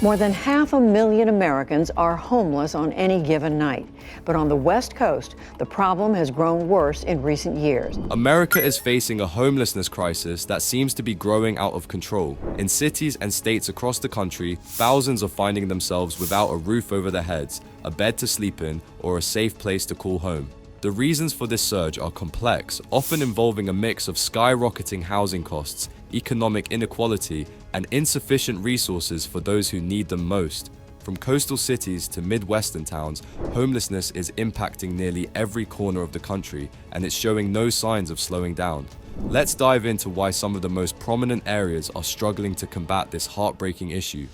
More than 500,000 Americans are homeless on any given night. But on the West Coast, the problem has grown worse in recent years. America is facing a homelessness crisis that seems to be growing out of control. In cities and states across the country, thousands are finding themselves without a roof over their heads, a bed to sleep in, or a safe place to call home. The reasons for this surge are complex, often involving a mix of skyrocketing housing costs, economic inequality, and insufficient resources for those who need them most. From coastal cities to Midwestern towns, homelessness is impacting nearly every corner of the country, and it's showing no signs of slowing down. Let's dive into why some of the most prominent areas are struggling to combat this heartbreaking issue.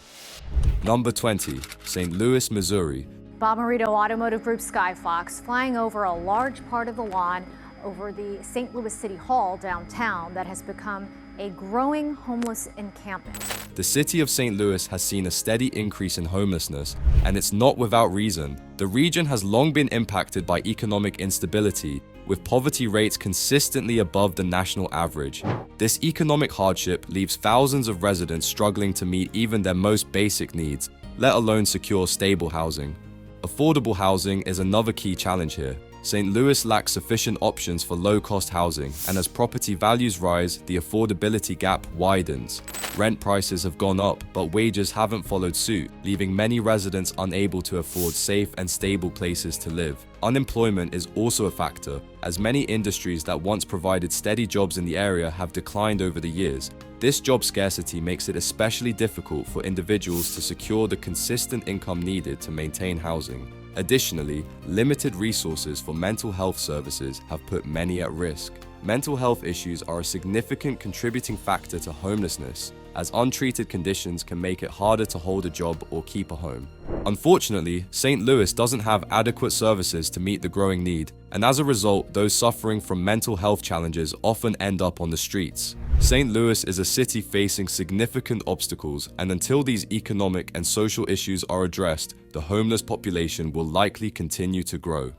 Number 20, St. Louis, Missouri. Bommarito Automotive Group Skyfox flying over a large part of the lawn over the St. Louis City Hall downtown that has become a growing homeless encampment. The city of St. Louis has seen a steady increase in homelessness, and it's not without reason. The region has long been impacted by economic instability, with poverty rates consistently above the national average. This economic hardship leaves thousands of residents struggling to meet even their most basic needs, let alone secure stable housing. Affordable housing is another key challenge here. St. Louis lacks sufficient options for low-cost housing, and as property values rise, the affordability gap widens. Rent prices have gone up, but wages haven't followed suit, leaving many residents unable to afford safe and stable places to live. Unemployment is also a factor, as many industries that once provided steady jobs in the area have declined over the years. This job scarcity makes it especially difficult for individuals to secure the consistent income needed to maintain housing. Additionally, limited resources for mental health services have put many at risk. Mental health issues are a significant contributing factor to homelessness, as untreated conditions can make it harder to hold a job or keep a home. Unfortunately, St. Louis doesn't have adequate services to meet the growing need, and as a result, those suffering from mental health challenges often end up on the streets. St. Louis is a city facing significant obstacles, and until these economic and social issues are addressed, the homeless population will likely continue to grow.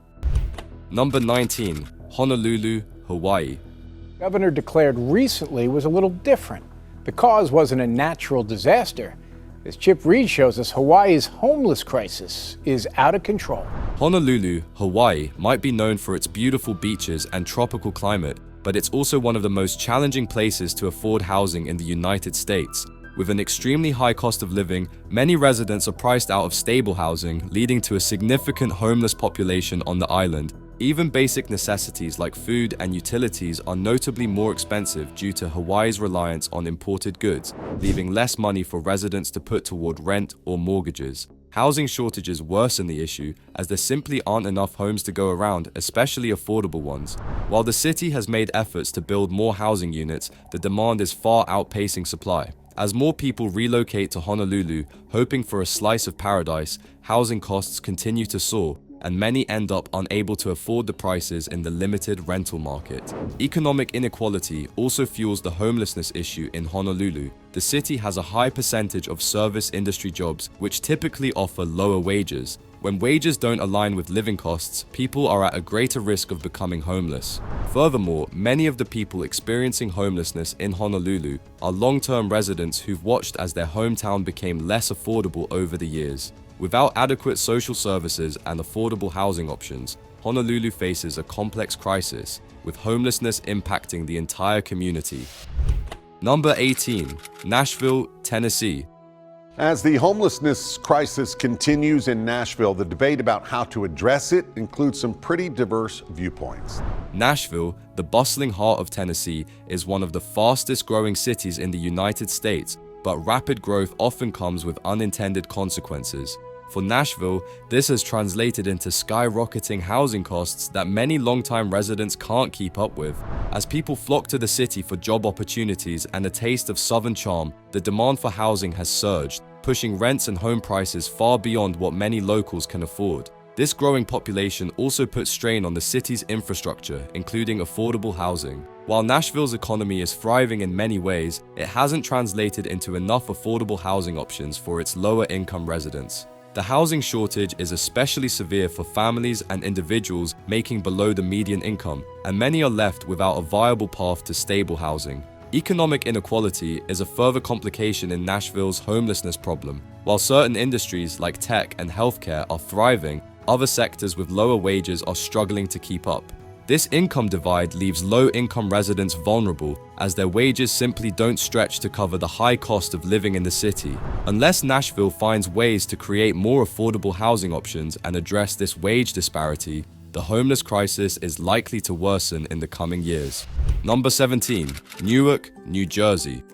Number 19, Honolulu, Hawaii. Governor declared recently was a little different. The cause wasn't a natural disaster. As Chip Reed shows us, Hawaii's homeless crisis is out of control. Honolulu, Hawaii might be known for its beautiful beaches and tropical climate, but it's also one of the most challenging places to afford housing in the United States. With an extremely high cost of living, many residents are priced out of stable housing, leading to a significant homeless population on the island. Even basic necessities like food and utilities are notably more expensive due to Hawaii's reliance on imported goods, leaving less money for residents to put toward rent or mortgages. Housing shortages worsen the issue, as there simply aren't enough homes to go around, especially affordable ones. While the city has made efforts to build more housing units, the demand is far outpacing supply. As more people relocate to Honolulu, hoping for a slice of paradise, housing costs continue to soar, and many end up unable to afford the prices in the limited rental market. Economic inequality also fuels the homelessness issue in Honolulu. The city has a high percentage of service industry jobs, which typically offer lower wages. When wages don't align with living costs, people are at a greater risk of becoming homeless. Furthermore, many of the people experiencing homelessness in Honolulu are long-term residents who've watched as their hometown became less affordable over the years. Without adequate social services and affordable housing options, Honolulu faces a complex crisis, with homelessness impacting the entire community. Number 18, Nashville, Tennessee. As the homelessness crisis continues in Nashville, the debate about how to address it includes some pretty diverse viewpoints. Nashville, the bustling heart of Tennessee, is one of the fastest growing cities in the United States, but rapid growth often comes with unintended consequences. For Nashville, this has translated into skyrocketing housing costs that many longtime residents can't keep up with. As people flock to the city for job opportunities and a taste of southern charm, the demand for housing has surged, pushing rents and home prices far beyond what many locals can afford. This growing population also puts strain on the city's infrastructure, including affordable housing. While Nashville's economy is thriving in many ways, it hasn't translated into enough affordable housing options for its lower-income residents. The housing shortage is especially severe for families and individuals making below the median income, and many are left without a viable path to stable housing. Economic inequality is a further complication in Nashville's homelessness problem. While certain industries like tech and healthcare are thriving, other sectors with lower wages are struggling to keep up. This income divide leaves low-income residents vulnerable as their wages simply don't stretch to cover the high cost of living in the city. Unless Nashville finds ways to create more affordable housing options and address this wage disparity, the homeless crisis is likely to worsen in the coming years. Number 17, Newark, New Jersey.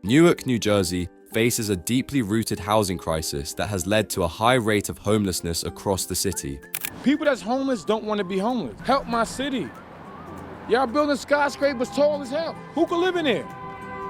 Newark, New Jersey faces a deeply rooted housing crisis that has led to a high rate of homelessness across the city. People that's homeless don't want to be homeless. Help my city. Y'all building skyscrapers tall as hell. Who can live in there?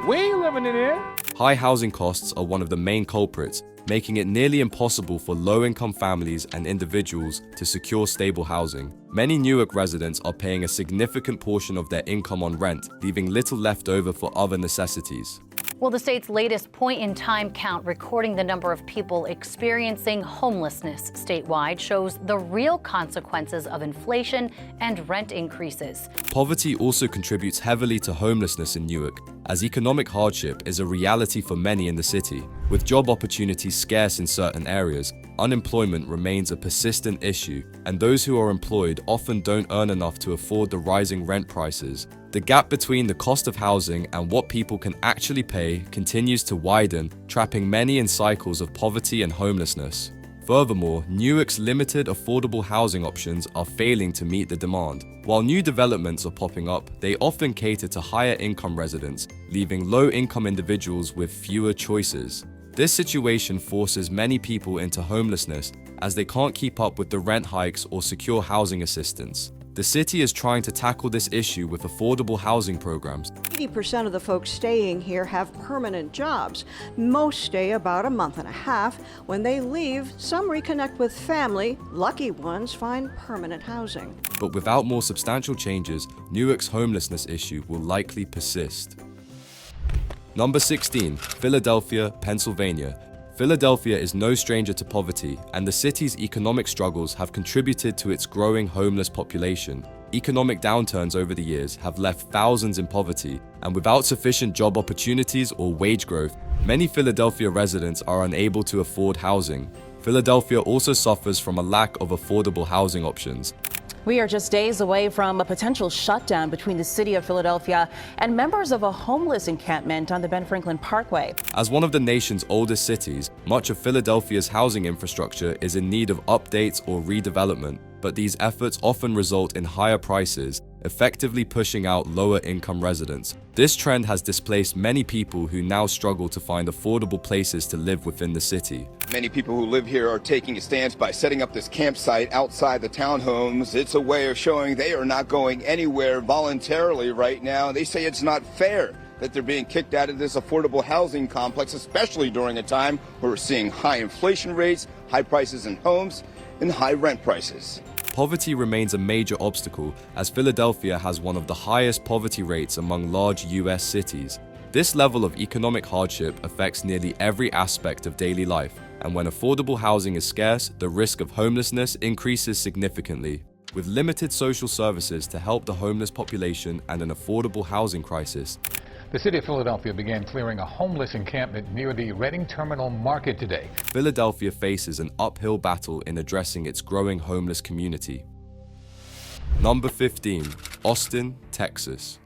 We ain't living in there. High housing costs are one of the main culprits, making it nearly impossible for low-income families and individuals to secure stable housing. Many Newark residents are paying a significant portion of their income on rent, leaving little left over for other necessities. Well, the state's latest point-in-time count recording the number of people experiencing homelessness statewide shows the real consequences of inflation and rent increases. Poverty also contributes heavily to homelessness in Newark, as economic hardship is a reality for many in the city. With job opportunities scarce in certain areas, unemployment remains a persistent issue, and those who are employed often don't earn enough to afford the rising rent prices. The gap between the cost of housing and what people can actually pay continues to widen, trapping many in cycles of poverty and homelessness. Furthermore, Newark's limited affordable housing options are failing to meet the demand. While new developments are popping up, they often cater to higher income residents, leaving low-income individuals with fewer choices. This situation forces many people into homelessness as they can't keep up with the rent hikes or secure housing assistance. The city is trying to tackle this issue with affordable housing programs. 80% of the folks staying here have permanent jobs. Most stay about a month and a half. When they leave, some reconnect with family. Lucky ones find permanent housing. But without more substantial changes, Newark's homelessness issue will likely persist. Number 16, Philadelphia, Pennsylvania. Philadelphia is no stranger to poverty, and the city's economic struggles have contributed to its growing homeless population. Economic downturns over the years have left thousands in poverty, and without sufficient job opportunities or wage growth, many Philadelphia residents are unable to afford housing. Philadelphia also suffers from a lack of affordable housing options. We are just days away from a potential shutdown between the city of Philadelphia and members of a homeless encampment on the Ben Franklin Parkway. As one of the nation's oldest cities, much of Philadelphia's housing infrastructure is in need of updates or redevelopment, but these efforts often result in higher prices, effectively pushing out lower-income residents. This trend has displaced many people who now struggle to find affordable places to live within the city. Many people who live here are taking a stance by setting up this campsite outside the townhomes. It's a way of showing they are not going anywhere voluntarily right now. They say it's not fair that they're being kicked out of this affordable housing complex, especially during a time where we're seeing high inflation rates, high prices in homes, and high rent prices. Poverty remains a major obstacle, as Philadelphia has one of the highest poverty rates among large U.S. cities. This level of economic hardship affects nearly every aspect of daily life, and when affordable housing is scarce, the risk of homelessness increases significantly. With limited social services to help the homeless population and an affordable housing crisis, the city of Philadelphia began clearing a homeless encampment near the Reading Terminal Market today. Philadelphia faces an uphill battle in addressing its growing homeless community. Number 15, Austin, Texas.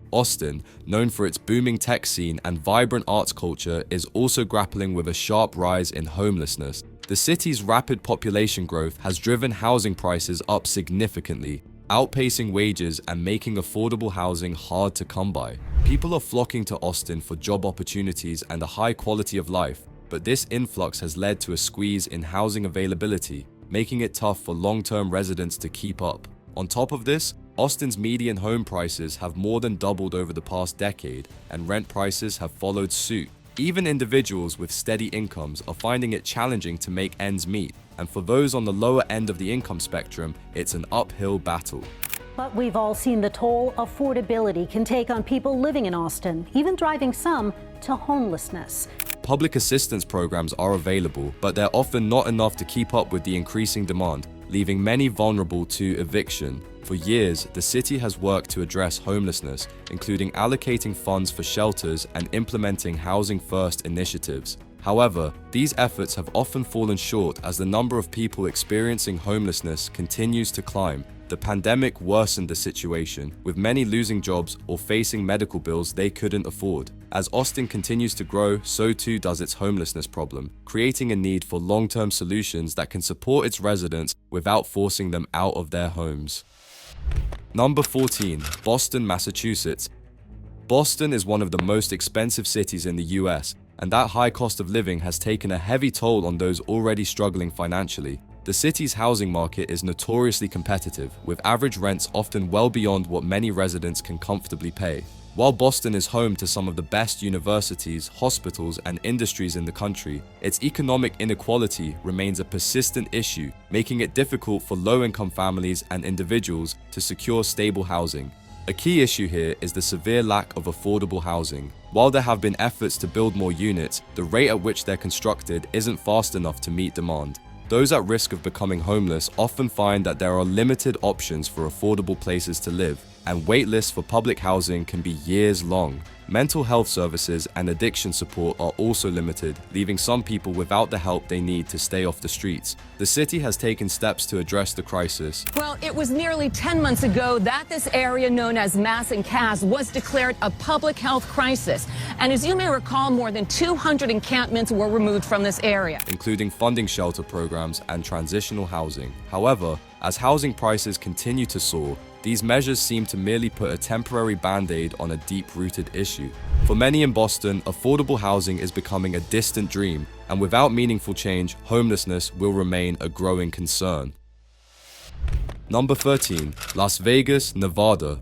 Austin, known for its booming tech scene and vibrant arts culture, is also grappling with a sharp rise in homelessness. The city's rapid population growth has driven housing prices up significantly, outpacing wages and making affordable housing hard to come by. People are flocking to Austin for job opportunities and a high quality of life, but this influx has led to a squeeze in housing availability, making it tough for long-term residents to keep up. On top of this, Austin's median home prices have more than doubled over the past decade, and rent prices have followed suit. Even individuals with steady incomes are finding it challenging to make ends meet, and for those on the lower end of the income spectrum, it's an uphill battle. But we've all seen the toll affordability can take on people living in Austin, even driving some to homelessness. Public assistance programs are available, but they're often not enough to keep up with the increasing demand. leaving many vulnerable to eviction. For years, the city has worked to address homelessness, including allocating funds for shelters and implementing housing first initiatives. However, these efforts have often fallen short as the number of people experiencing homelessness continues to climb. The pandemic worsened the situation, with many losing jobs or facing medical bills they couldn't afford. As Austin continues to grow, so too does its homelessness problem, creating a need for long-term solutions that can support its residents without forcing them out of their homes. Number 14, Boston, Massachusetts. Boston is one of the most expensive cities in the US, and that high cost of living has taken a heavy toll on those already struggling financially. The city's housing market is notoriously competitive, with average rents often well beyond what many residents can comfortably pay. While Boston is home to some of the best universities, hospitals, and industries in the country, its economic inequality remains a persistent issue, making it difficult for low-income families and individuals to secure stable housing. A key issue here is the severe lack of affordable housing. While there have been efforts to build more units, the rate at which they're constructed isn't fast enough to meet demand. Those at risk of becoming homeless often find that there are limited options for affordable places to live, and wait lists for public housing can be years long. Mental health services and addiction support are also limited, leaving some people without the help they need to stay off the streets. The city has taken steps to address the crisis. Well, it was nearly 10 months ago that this area known as Mass and Cass was declared a public health crisis. And as you may recall, more than 200 encampments were removed from this area, including funding shelter programs and transitional housing. However, as housing prices continue to soar, these measures seem to merely put a temporary band-aid on a deep-rooted issue. For many in Boston, affordable housing is becoming a distant dream, and without meaningful change, homelessness will remain a growing concern. Number 13, Las Vegas, Nevada.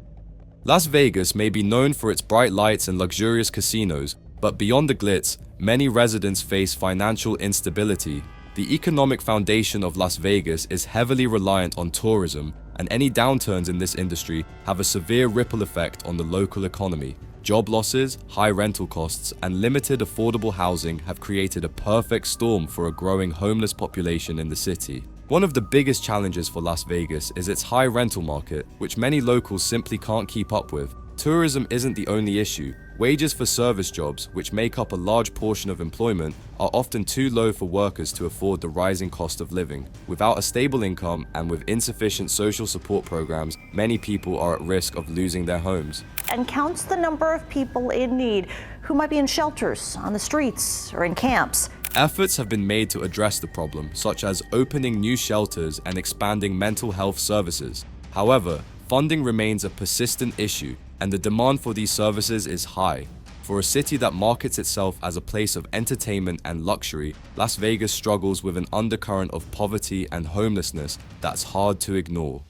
Las Vegas may be known for its bright lights and luxurious casinos, but beyond the glitz, many residents face financial instability. The economic foundation of Las Vegas is heavily reliant on tourism, and any downturns in this industry have a severe ripple effect on the local economy. Job losses, high rental costs, and limited affordable housing have created a perfect storm for a growing homeless population in the city. One of the biggest challenges for Las Vegas is its high rental market, which many locals simply can't keep up with. Tourism isn't the only issue. Wages for service jobs, which make up a large portion of employment, are often too low for workers to afford the rising cost of living. Without a stable income and with insufficient social support programs, many people are at risk of losing their homes. And counts the number of people in need who might be in shelters, on the streets, or in camps. Efforts have been made to address the problem, such as opening new shelters and expanding mental health services. However, funding remains a persistent issue, and the demand for these services is high. For a city that markets itself as a place of entertainment and luxury, Las Vegas struggles with an undercurrent of poverty and homelessness that's hard to ignore.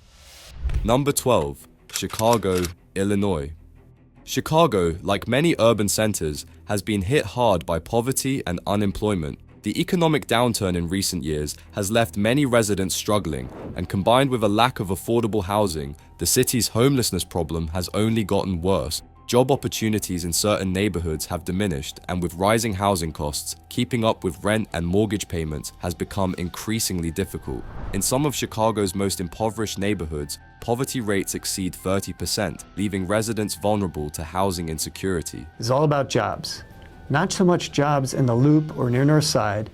Number 12, Chicago, Illinois. Chicago, like many urban centers, has been hit hard by poverty and unemployment. The economic downturn in recent years has left many residents struggling, and combined with a lack of affordable housing, the city's homelessness problem has only gotten worse. Job opportunities in certain neighborhoods have diminished, and with rising housing costs, keeping up with rent and mortgage payments has become increasingly difficult. In some of Chicago's most impoverished neighborhoods, poverty rates exceed 30%, leaving residents vulnerable to housing insecurity. It's all about jobs. Not so much jobs in the Loop or near North Side.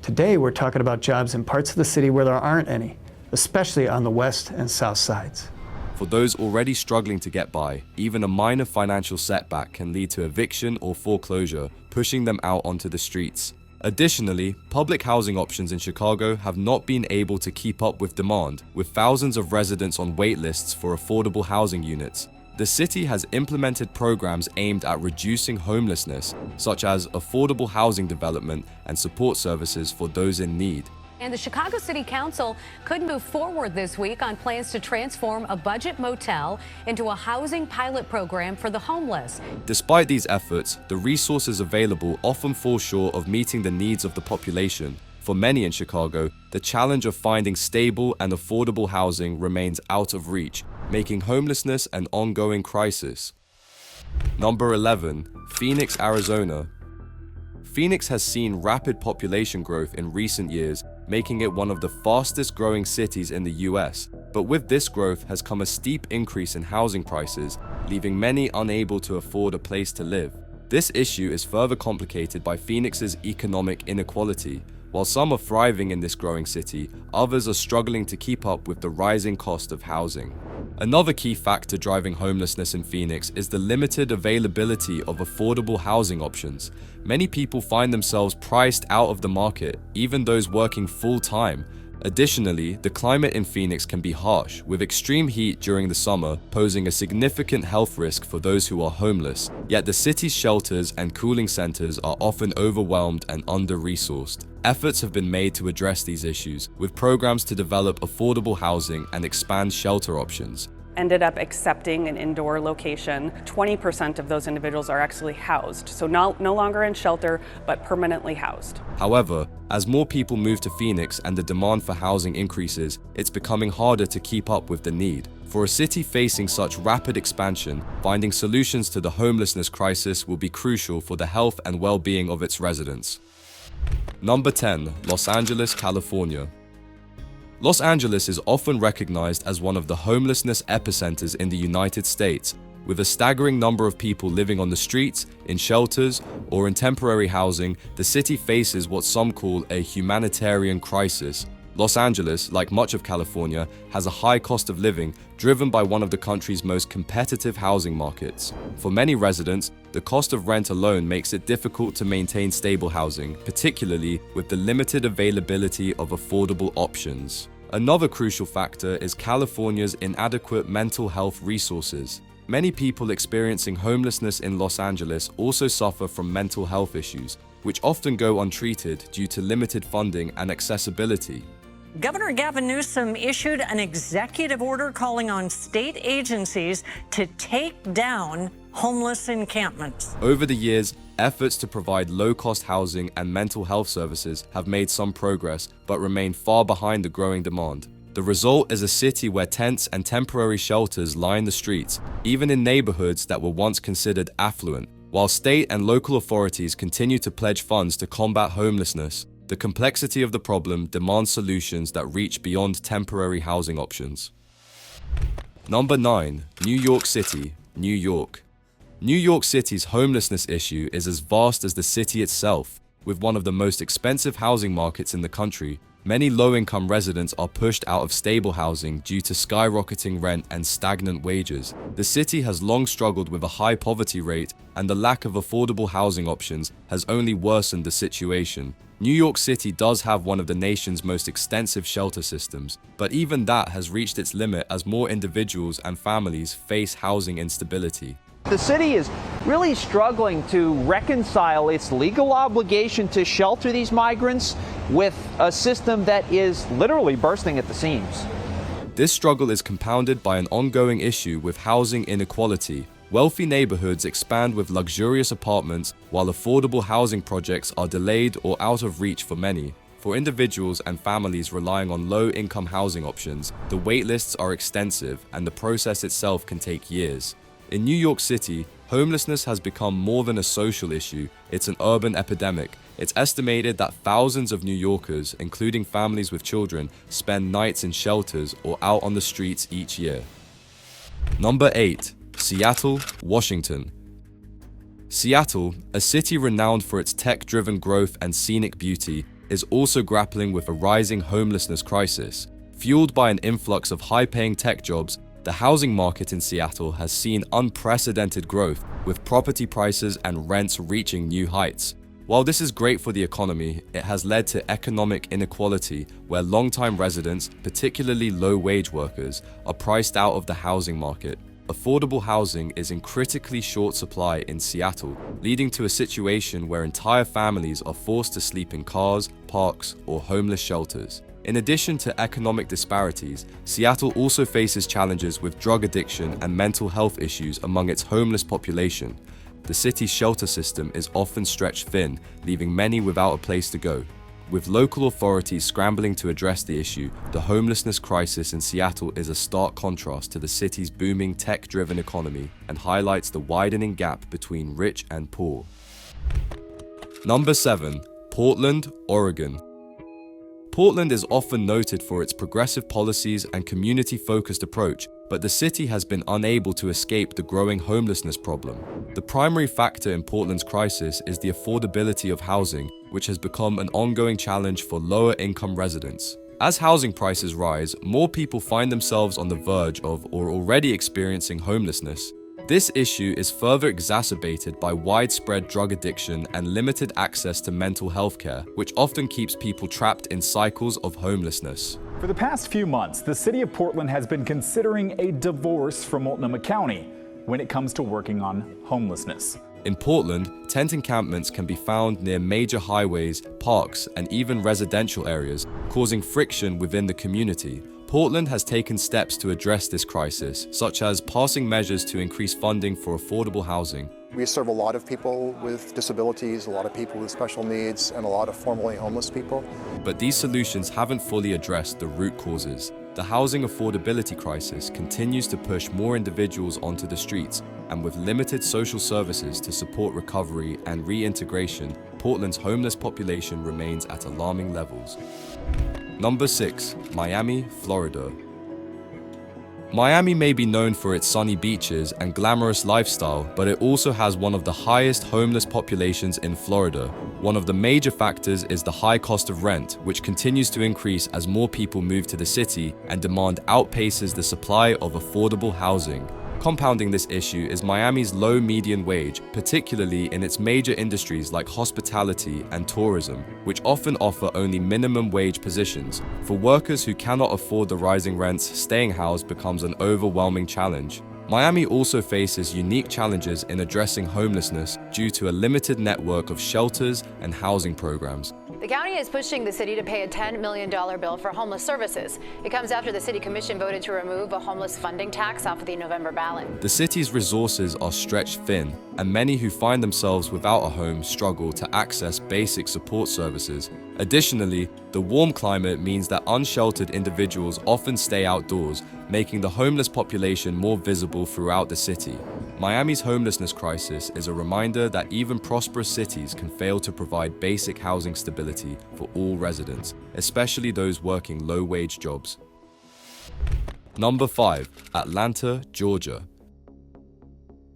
Today we're talking about jobs in parts of the city where there aren't any, especially on the west and south sides. For those already struggling to get by, even a minor financial setback can lead to eviction or foreclosure, pushing them out onto the streets. Additionally, public housing options in Chicago have not been able to keep up with demand, with thousands of residents on wait lists for affordable housing units. The city has implemented programs aimed at reducing homelessness, such as affordable housing development and support services for those in need. And the Chicago City Council could move forward this week on plans to transform a budget motel into a housing pilot program for the homeless. Despite these efforts, the resources available often fall short of meeting the needs of the population. For many in Chicago, the challenge of finding stable and affordable housing remains out of reach, making homelessness an ongoing crisis. Number 11, Phoenix, Arizona. Phoenix has seen rapid population growth in recent years, making it one of the fastest growing cities in the US. But with this growth has come a steep increase in housing prices, leaving many unable to afford a place to live. This issue is further complicated by Phoenix's economic inequality. While some are thriving in this growing city, others are struggling to keep up with the rising cost of housing. Another key factor driving homelessness in Phoenix is the limited availability of affordable housing options. Many people find themselves priced out of the market, even those working full-time. Additionally, the climate in Phoenix can be harsh, with extreme heat during the summer posing a significant health risk for those who are homeless. Yet the city's shelters and cooling centers are often overwhelmed and under-resourced. Efforts have been made to address these issues, with programs to develop affordable housing and expand shelter options. Ended up accepting an indoor location. 20% of those individuals are actually housed, so no longer in shelter, but permanently housed. However, as more people move to Phoenix and the demand for housing increases, it's becoming harder to keep up with the need. For a city facing such rapid expansion, finding solutions to the homelessness crisis will be crucial for the health and well-being of its residents. Number 10, Los Angeles, California. Los Angeles is often recognized as one of the homelessness epicenters in the United States, with a staggering number of people living on the streets, in shelters, or in temporary housing. The city faces what some call a humanitarian crisis. Los Angeles, like much of California, has a high cost of living driven by one of the country's most competitive housing markets. For many residents, the cost of rent alone makes it difficult to maintain stable housing, particularly with the limited availability of affordable options. Another crucial factor is California's inadequate mental health resources. Many people experiencing homelessness in Los Angeles also suffer from mental health issues, which often go untreated due to limited funding and accessibility. Governor Gavin Newsom issued an executive order calling on state agencies to take down homeless encampments. Over the years, efforts to provide low-cost housing and mental health services have made some progress, but remain far behind the growing demand. The result is a city where tents and temporary shelters line the streets, even in neighborhoods that were once considered affluent. While state and local authorities continue to pledge funds to combat homelessness, the complexity of the problem demands solutions that reach beyond temporary housing options. Number 9, New York City, New York. New York City's homelessness issue is as vast as the city itself. With one of the most expensive housing markets in the country, many low-income residents are pushed out of stable housing due to skyrocketing rent and stagnant wages. The city has long struggled with a high poverty rate, and the lack of affordable housing options has only worsened the situation. New York City does have one of the nation's most extensive shelter systems, but even that has reached its limit as more individuals and families face housing instability. The city is really struggling to reconcile its legal obligation to shelter these migrants with a system that is literally bursting at the seams. This struggle is compounded by an ongoing issue with housing inequality. Wealthy neighborhoods expand with luxurious apartments, while affordable housing projects are delayed or out of reach for many. For individuals and families relying on low-income housing options, the wait lists are extensive and the process itself can take years. In New York City, homelessness has become more than a social issue, it's an urban epidemic. It's estimated that thousands of New Yorkers, including families with children, spend nights in shelters or out on the streets each year. Number 8. Seattle, Washington. Seattle, a city renowned for its tech-driven growth and scenic beauty, is also grappling with a rising homelessness crisis. Fueled by an influx of high-paying tech jobs, the housing market in Seattle has seen unprecedented growth, with property prices and rents reaching new heights. While this is great for the economy, it has led to economic inequality where long-time residents, particularly low-wage workers, are priced out of the housing market. Affordable housing is in critically short supply in Seattle, leading to a situation where entire families are forced to sleep in cars, parks, or homeless shelters. In addition to economic disparities, Seattle also faces challenges with drug addiction and mental health issues among its homeless population. The city's shelter system is often stretched thin, leaving many without a place to go. With local authorities scrambling to address the issue, the homelessness crisis in Seattle is a stark contrast to the city's booming tech-driven economy and highlights the widening gap between rich and poor. Number 7. Portland, Oregon. Portland is often noted for its progressive policies and community-focused approach, but the city has been unable to escape the growing homelessness problem. The primary factor in Portland's crisis is the affordability of housing, which has become an ongoing challenge for lower-income residents. As housing prices rise, more people find themselves on the verge of or already experiencing homelessness. This issue is further exacerbated by widespread drug addiction and limited access to mental health care, which often keeps people trapped in cycles of homelessness. For the past few months, the city of Portland has been considering a divorce from Multnomah County when it comes to working on homelessness. In Portland, tent encampments can be found near major highways, parks, and even residential areas, causing friction within the community. Portland has taken steps to address this crisis, such as passing measures to increase funding for affordable housing. We serve a lot of people with disabilities, a lot of people with special needs, and a lot of formerly homeless people. But these solutions haven't fully addressed the root causes. The housing affordability crisis continues to push more individuals onto the streets, and with limited social services to support recovery and reintegration, Portland's homeless population remains at alarming levels. Number 6. Miami, Florida. Miami may be known for its sunny beaches and glamorous lifestyle, but it also has one of the highest homeless populations in Florida. One of the major factors is the high cost of rent, which continues to increase as more people move to the city and demand outpaces the supply of affordable housing. Compounding this issue is Miami's low median wage, particularly in its major industries like hospitality and tourism, which often offer only minimum wage positions. For workers who cannot afford the rising rents, staying housed becomes an overwhelming challenge. Miami also faces unique challenges in addressing homelessness due to a limited network of shelters and housing programs. The county is pushing the city to pay a $10 million bill for homeless services. It comes after the city commission voted to remove a homeless funding tax off of the November ballot. The city's resources are stretched thin, and many who find themselves without a home struggle to access basic support services. Additionally, the warm climate means that unsheltered individuals often stay outdoors, making the homeless population more visible throughout the city. Miami's homelessness crisis is a reminder that even prosperous cities can fail to provide basic housing stability for all residents, especially those working low-wage jobs. Number 5. Atlanta, Georgia.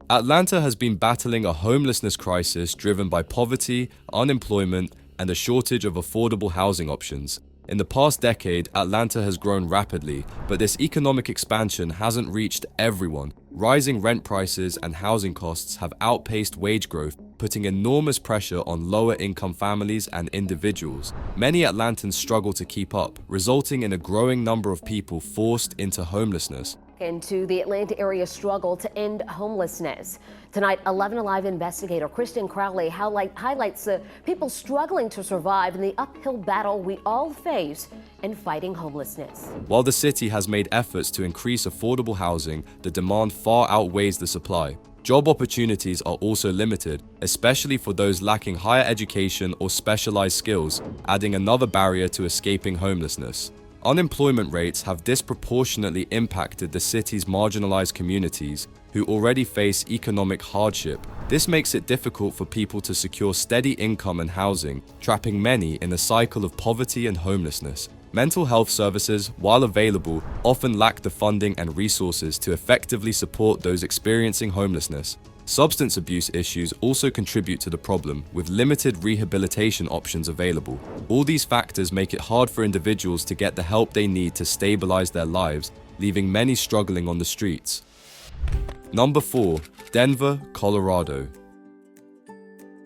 Atlanta has been battling a homelessness crisis driven by poverty, unemployment, and a shortage of affordable housing options. In the past decade, Atlanta has grown rapidly, but this economic expansion hasn't reached everyone. Rising rent prices and housing costs have outpaced wage growth, putting enormous pressure on lower-income families and individuals. Many Atlantans struggle to keep up, resulting in a growing number of people forced into homelessness. Into the Atlanta area struggle to end homelessness. Tonight, 11 Alive investigator Kristen Crowley highlights the people struggling to survive in the uphill battle we all face in fighting homelessness. While the city has made efforts to increase affordable housing, the demand far outweighs the supply. Job opportunities are also limited, especially for those lacking higher education or specialized skills, adding another barrier to escaping homelessness. Unemployment rates have disproportionately impacted the city's marginalized communities, who already face economic hardship. This makes it difficult for people to secure steady income and housing, trapping many in a cycle of poverty and homelessness. Mental health services, while available, often lack the funding and resources to effectively support those experiencing homelessness. Substance abuse issues also contribute to the problem, with limited rehabilitation options available. All these factors make it hard for individuals to get the help they need to stabilize their lives, leaving many struggling on the streets. Number 4. Denver, Colorado.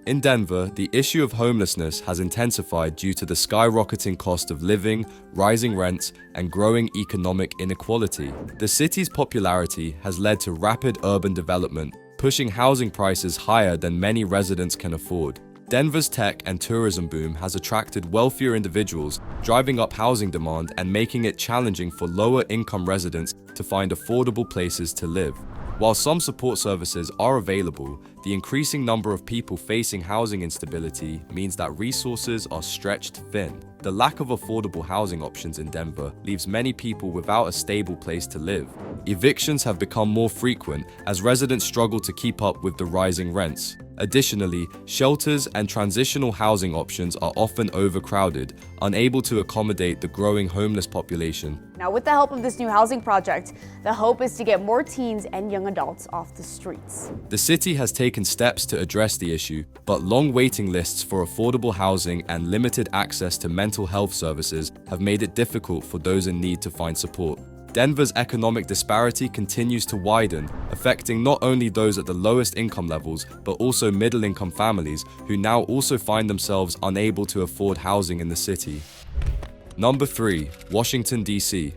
In Denver, the issue of homelessness has intensified due to the skyrocketing cost of living, rising rents, and growing economic inequality. The city's popularity has led to rapid urban development, pushing housing prices higher than many residents can afford. Denver's tech and tourism boom has attracted wealthier individuals, driving up housing demand and making it challenging for lower-income residents to find affordable places to live. While some support services are available, the increasing number of people facing housing instability means that resources are stretched thin. the lack of affordable housing options in Denver leaves many people without a stable place to live. Evictions have become more frequent as residents struggle to keep up with the rising rents. Additionally, shelters and transitional housing options are often overcrowded, unable to accommodate the growing homeless population. Now, with the help of this new housing project, the hope is to get more teens and young adults off the streets. The city has taken steps to address the issue, but long waiting lists for affordable housing and limited access to mental health services have made it difficult for those in need to find support. Denver's economic disparity continues to widen, affecting not only those at the lowest income levels, but also middle-income families who now also find themselves unable to afford housing in the city. Number 3. Washington, D.C.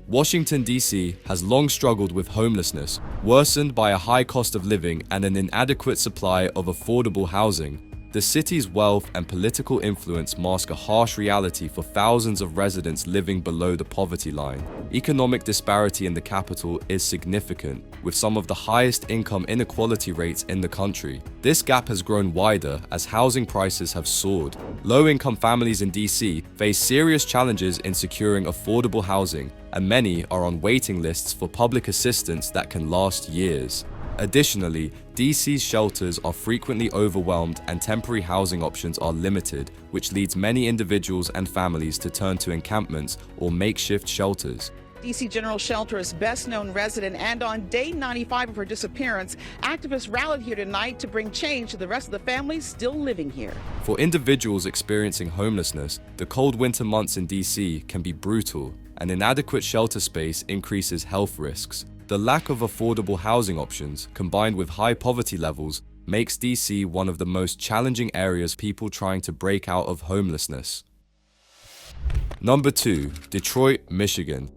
Washington, D.C. has long struggled with homelessness, worsened by a high cost of living and an inadequate supply of affordable housing. The city's wealth and political influence mask a harsh reality for thousands of residents living below the poverty line. Economic disparity in the capital is significant, with some of the highest income inequality rates in the country. This gap has grown wider as housing prices have soared. Low-income families in DC face serious challenges in securing affordable housing, and many are on waiting lists for public assistance that can last years. Additionally, DC's shelters are frequently overwhelmed and temporary housing options are limited, which leads many individuals and families to turn to encampments or makeshift shelters. DC General Shelter's best-known resident, and on day 95 of her disappearance, activists rallied here tonight to bring change to the rest of the families still living here. For individuals experiencing homelessness, the cold winter months in DC can be brutal, and inadequate shelter space increases health risks. The lack of affordable housing options, combined with high poverty levels, makes DC one of the most challenging areas people trying to break out of homelessness. Number 2. Detroit, Michigan.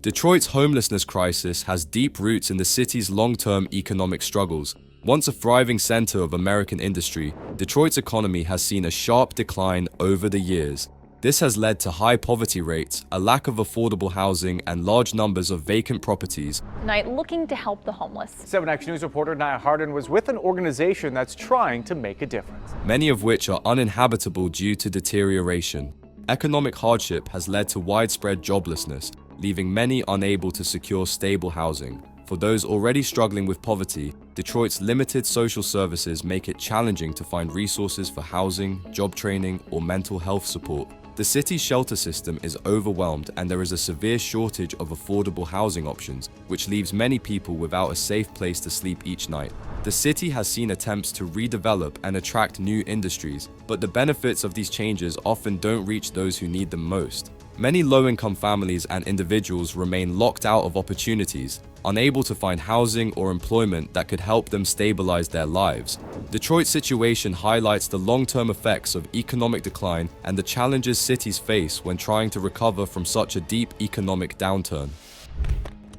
Detroit's homelessness crisis has deep roots in the city's long-term economic struggles. Once a thriving center of American industry, Detroit's economy has seen a sharp decline over the years. This has led to high poverty rates, a lack of affordable housing, and large numbers of vacant properties. Tonight, looking to help the homeless. 7 Action News reporter Nia Harden was with an organization that's trying to make a difference. Many of which are uninhabitable due to deterioration. Economic hardship has led to widespread joblessness, leaving many unable to secure stable housing. For those already struggling with poverty, Detroit's limited social services make it challenging to find resources for housing, job training, or mental health support. The city's shelter system is overwhelmed and there is a severe shortage of affordable housing options, which leaves many people without a safe place to sleep each night. The city has seen attempts to redevelop and attract new industries, but the benefits of these changes often don't reach those who need them most. Many low-income families and individuals remain locked out of opportunities, unable to find housing or employment that could help them stabilize their lives. Detroit's situation highlights the long-term effects of economic decline and the challenges cities face when trying to recover from such a deep economic downturn.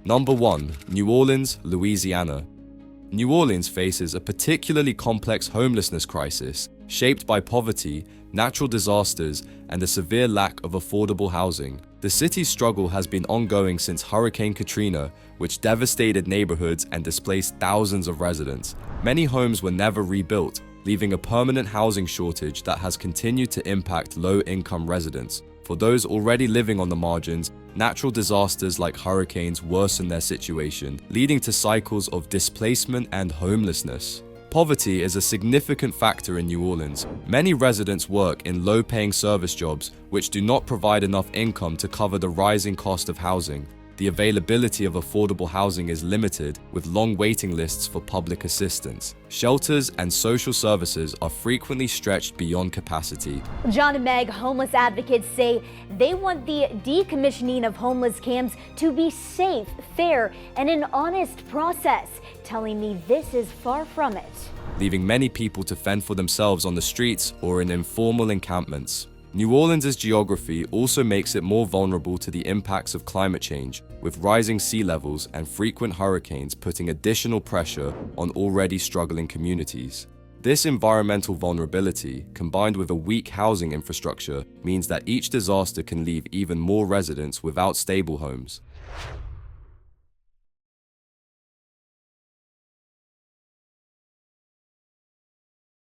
Number 1. New Orleans, Louisiana. New Orleans faces a particularly complex homelessness crisis, shaped by poverty, natural disasters, and a severe lack of affordable housing. The city's struggle has been ongoing since Hurricane Katrina, which devastated neighborhoods and displaced thousands of residents. Many homes were never rebuilt, leaving a permanent housing shortage that has continued to impact low-income residents. For those already living on the margins, natural disasters like hurricanes worsen their situation, leading to cycles of displacement and homelessness. Poverty is a significant factor in New Orleans. Many residents work in low-paying service jobs, which do not provide enough income to cover the rising cost of housing. The availability of affordable housing is limited, with long waiting lists for public assistance. Shelters and social services are frequently stretched beyond capacity. John and Meg, homeless advocates, say they want the decommissioning of homeless camps to be safe, fair, and an honest process, telling me this is far from it. Leaving many people to fend for themselves on the streets or in informal encampments. New Orleans' geography also makes it more vulnerable to the impacts of climate change, with rising sea levels and frequent hurricanes putting additional pressure on already struggling communities. This environmental vulnerability, combined with a weak housing infrastructure, means that each disaster can leave even more residents without stable homes.